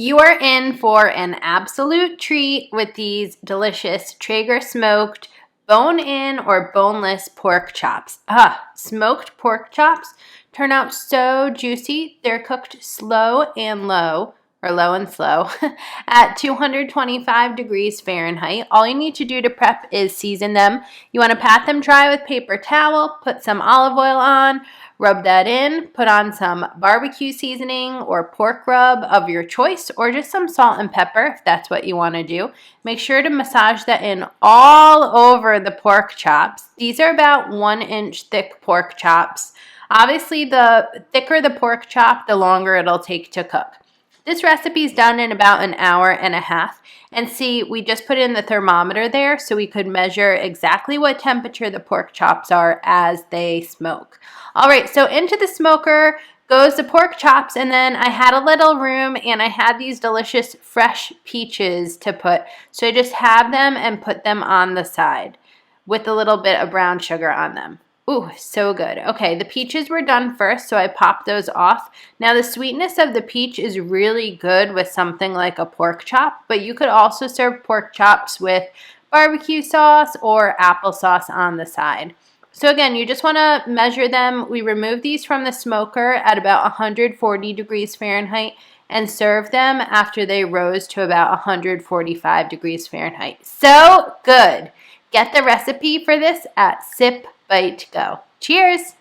You are in for an absolute treat with these delicious Traeger smoked bone-in or boneless pork chops. Smoked pork chops turn out so juicy. They're cooked slow and low, or low and slow, at 225 degrees Fahrenheit. All you need to do to prep is season them. You want to pat them dry with paper towel, put some olive oil on, rub that in, put on some barbecue seasoning or pork rub of your choice, or just some salt and pepper if that's what you want to do. Make sure to massage that in all over the pork chops. These are about 1-inch thick pork chops. Obviously, the thicker the pork chop, the longer it'll take to cook. This recipe is done in about an hour and a half. And see, we just put in the thermometer there so we could measure exactly what temperature the pork chops are as they smoke. All right, so into the smoker goes the pork chops, and then I had a little room and I had these delicious fresh peaches to put. So I just have them and put them on the side with a little bit of brown sugar on them. Ooh, so good. Okay, the peaches were done first, so I popped those off. Now, the sweetness of the peach is really good with something like a pork chop, but you could also serve pork chops with barbecue sauce or applesauce on the side. So again, you just want to measure them. We remove these from the smoker at about 140 degrees Fahrenheit and serve them after they rose to about 145 degrees Fahrenheit. So good. Get the recipe for this at Sip Bite Go. Cheers!